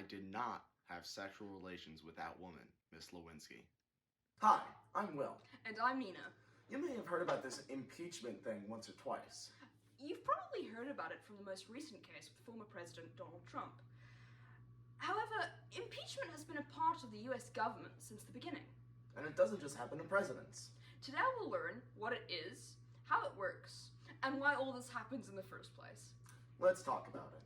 I did not have sexual relations with that woman, Miss Lewinsky. Hi, I'm Will. And I'm Nina. You may have heard about this impeachment thing once or twice. You've probably heard about it from the most recent case with former President Donald Trump. However, impeachment has been a part of the US government since the beginning. And it doesn't just happen to presidents. Today we'll learn what it is, how it works, and why all this happens in the first place. Let's talk about it.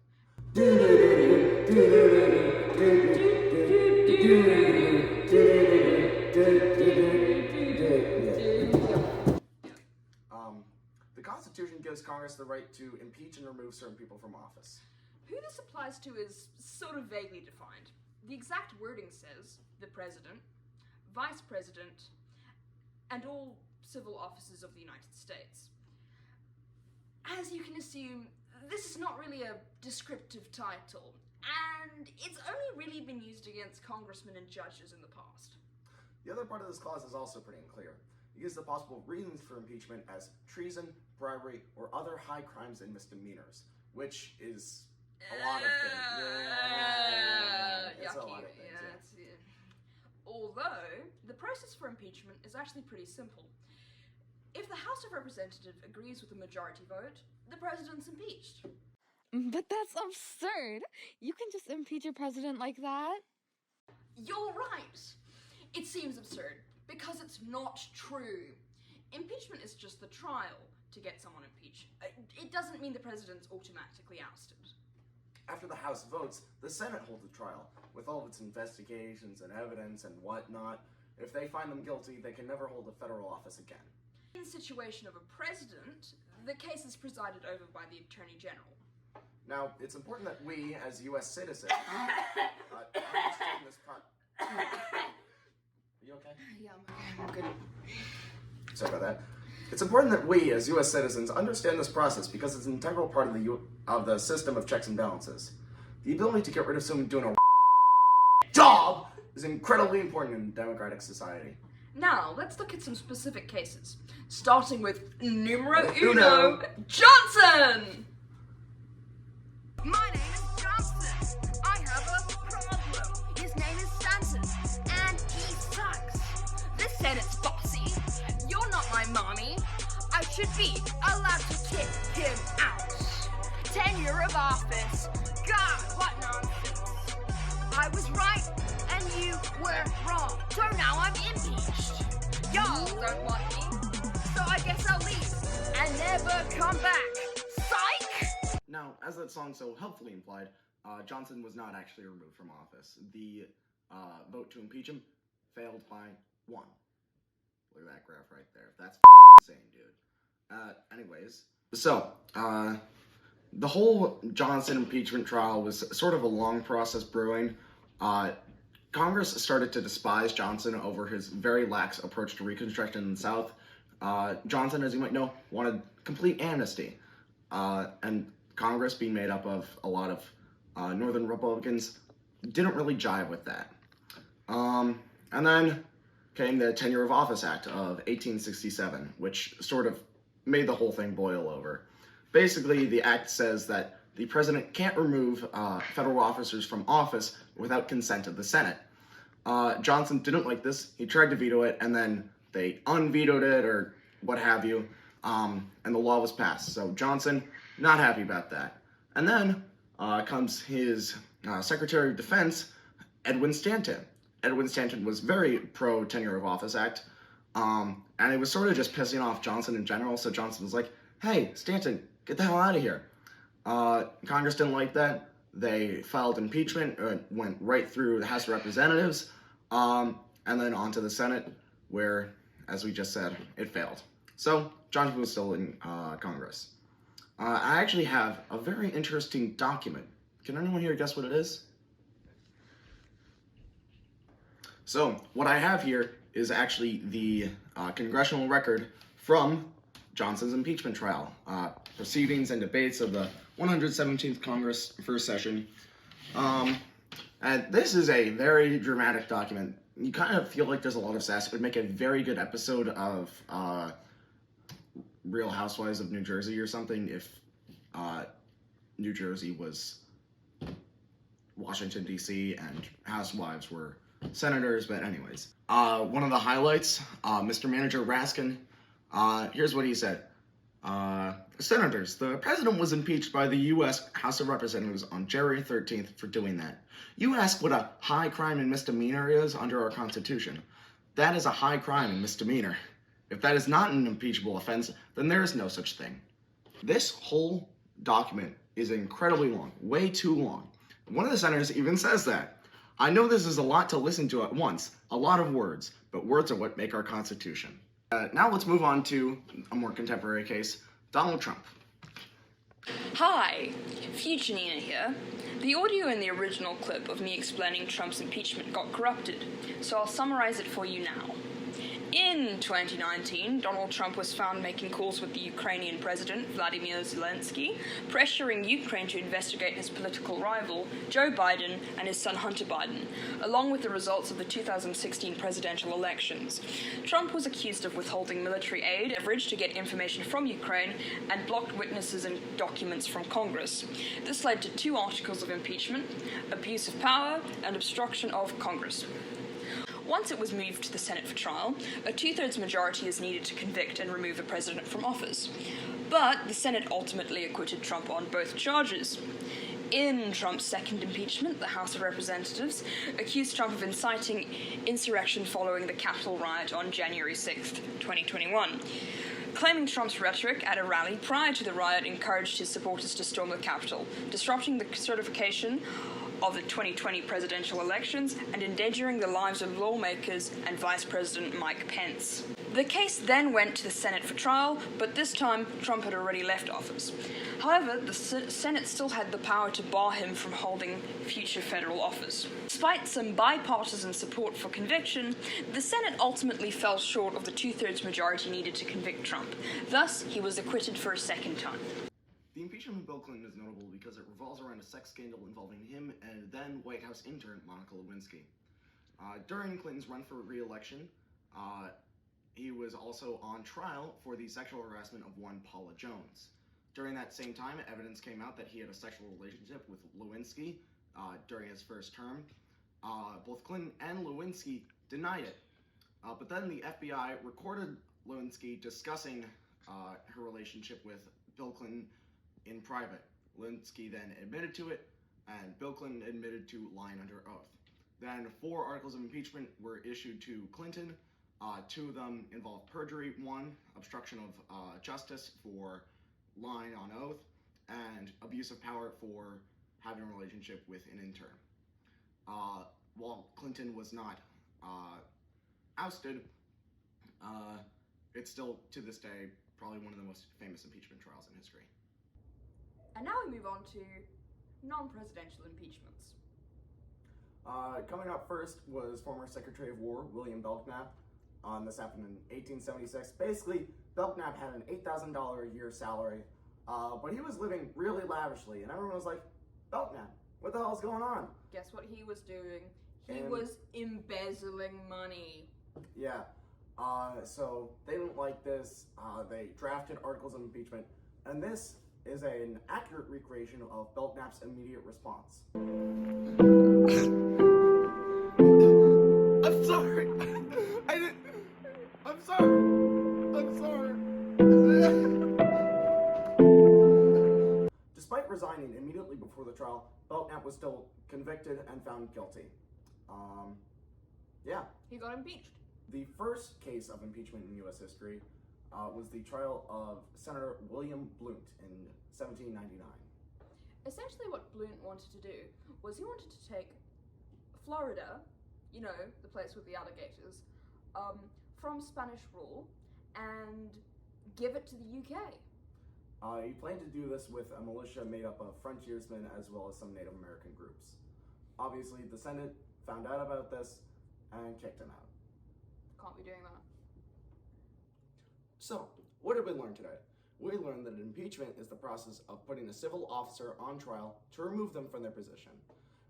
The Constitution gives Congress the right to impeach and remove certain people from office. Who this applies to is sort of vaguely defined. The exact wording says the President, Vice President, and all civil officers of the United States. As you can assume, this is not really a descriptive title, and it's only really been used against congressmen and judges in the past. The other part of this clause is also pretty unclear. It gives the possible reasons for impeachment as treason, bribery, or other high crimes and misdemeanors, which is a lot of things. It's a lot of things. Although, the process for impeachment is actually pretty simple. If the House of Representatives agrees with the majority vote, the president's impeached. But that's absurd. You can just impeach a president like that. You're right. It seems absurd, because it's not true. Impeachment is just the trial to get someone impeached. It doesn't mean the president's automatically ousted. After the House votes, the Senate holds a trial, with all of its investigations and evidence and whatnot. If they find them guilty, they can never hold a federal office again. In the situation of a president, the case is presided over by the Attorney General. Now, it's important that we, as U.S. citizens, understand this part. Are you okay? Yeah, I'm okay. Sorry about that. It's important that we, as U.S. citizens, understand this process because it's an integral part of the system of checks and balances. The ability to get rid of someone doing a job is incredibly important in a democratic society. Now, let's look at some specific cases, starting with numero uno, Johnson! My name is Johnson. I have a problem. His name is Stanton, and he sucks. This Senate's bossy. You're not my mommy. I should be allowed to kick him out. Tenure of office. God, what nonsense. I was right, and you were wrong. So now I'm impeached. Y'all don't want me, so I guess I'll leave and never come back. Psych! Now, as that song so helpfully implied, Johnson was not actually removed from office. The vote to impeach him failed by 1. Look at that graph right there. That's insane, dude. Anyways, so, the whole Johnson impeachment trial was sort of a long process brewing. Congress started to despise Johnson over his very lax approach to Reconstruction in the South. Johnson, as you might know, wanted complete amnesty. And Congress, being made up of a lot of Northern Republicans, didn't really jive with that. And then came the Tenure of Office Act of 1867, which sort of made the whole thing boil over. Basically, the act says that the president can't remove federal officers from office without consent of the Senate. Johnson didn't like this. He tried to veto it, and then they unvetoed it, or what have you, and the law was passed. So Johnson, not happy about that. And then comes his Secretary of Defense, Edwin Stanton. Edwin Stanton was very pro-Tenure of Office Act, and it was sort of just pissing off Johnson in general, so Johnson was like, hey, Stanton, get the hell out of here. Congress didn't like that. They filed impeachment, went right through the House of Representatives, and then on to the Senate, where, as we just said, it failed. So, Johnson was still in Congress. I actually have a very interesting document. Can anyone here guess what it is? So, what I have here is actually the congressional record from Johnson's impeachment trial, proceedings and debates of the 117th Congress first session. And this is a very dramatic document. You kind of feel like there's a lot of sass. It would make a very good episode of Real Housewives of New Jersey or something if New Jersey was Washington, D.C., and housewives were senators, but anyways. One of the highlights, Mr. Manager Raskin, here's what he said. Senators, the president was impeached by the U.S. House of Representatives on January 13th for doing that. You ask what a high crime and misdemeanor is under our Constitution. That is a high crime and misdemeanor. If that is not an impeachable offense, then there is no such thing. This whole document is incredibly long, way too long. One of the senators even says that. I know this is a lot to listen to at once, a lot of words, but words are what make our Constitution. Now let's move on to a more contemporary case, Donald Trump. Hi, Future Nina here. The audio in the original clip of me explaining Trump's impeachment got corrupted, so I'll summarize it for you now. In 2019, Donald Trump was found making calls with the Ukrainian president, Vladimir Zelensky, pressuring Ukraine to investigate his political rival, Joe Biden, and his son Hunter Biden, along with the results of the 2016 presidential elections. Trump was accused of withholding military aid, leverage to get information from Ukraine, and blocked witnesses and documents from Congress. This led to 2 articles of impeachment: abuse of power and obstruction of Congress. Once it was moved to the Senate for trial, a 2/3 majority is needed to convict and remove a president from office. But the Senate ultimately acquitted Trump on both charges. In Trump's second impeachment, the House of Representatives accused Trump of inciting insurrection following the Capitol riot on January 6th, 2021. Claiming Trump's rhetoric at a rally prior to the riot encouraged his supporters to storm the Capitol, disrupting the certification of the 2020 presidential elections and endangering the lives of lawmakers and Vice President Mike Pence. The case then went to the Senate for trial, but this time Trump had already left office. However, the Senate still had the power to bar him from holding future federal office. Despite some bipartisan support for conviction, the Senate ultimately fell short of the 2/3 majority needed to convict Trump. Thus, he was acquitted for a second time. The impeachment of Bill Clinton is notable because it revolves around a sex scandal involving him and then White House intern Monica Lewinsky. During Clinton's run for re-election, he was also on trial for the sexual harassment of one Paula Jones. During that same time, evidence came out that he had a sexual relationship with Lewinsky during his first term. Both Clinton and Lewinsky denied it. But then the FBI recorded Lewinsky discussing her relationship with Bill Clinton in private. Lewinsky then admitted to it, and Bill Clinton admitted to lying under oath. Then 4 articles of impeachment were issued to Clinton. 2 of them involved perjury, 1, obstruction of justice for lying on oath, and abuse of power for having a relationship with an intern. While Clinton was not ousted, it's still, to this day, probably one of the most famous impeachment trials in history. And now we move on to non-presidential impeachments. Coming up first was former Secretary of War William Belknap. This happened in 1876. Basically, Belknap had an $8,000 a year salary, but he was living really lavishly, and everyone was like, Belknap, what the hell's going on? Guess what he was doing? He was embezzling money. Yeah, so they didn't like this. They drafted articles of impeachment, and this is an accurate recreation of Belknap's immediate response. I'm sorry. I'm sorry. Despite resigning immediately before the trial, Belknap was still convicted and found guilty. Yeah. He got impeached. The first case of impeachment in U.S. history was the trial of Senator William Blount in 1799. Essentially what Blount wanted to do was he wanted to take Florida, you know, the place with the alligators, from Spanish rule and give it to the UK. He planned to do this with a militia made up of frontiersmen as well as some Native American groups. Obviously, the Senate found out about this and kicked him out. Can't be doing that. So, what did we learn today? We learned that impeachment is the process of putting a civil officer on trial to remove them from their position.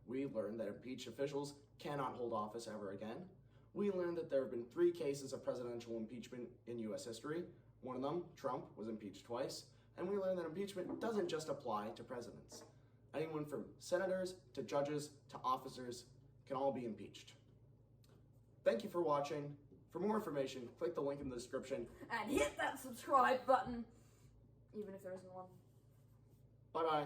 We learned that impeached officials cannot hold office ever again. We learned that there have been 3 cases of presidential impeachment in U.S. history. One of them, Trump, was impeached twice. And we learned that impeachment doesn't just apply to presidents. Anyone from senators to judges to officers can all be impeached. Thank you for watching. For more information, click the link in the description. And hit that subscribe button, even if there isn't one. Bye-bye.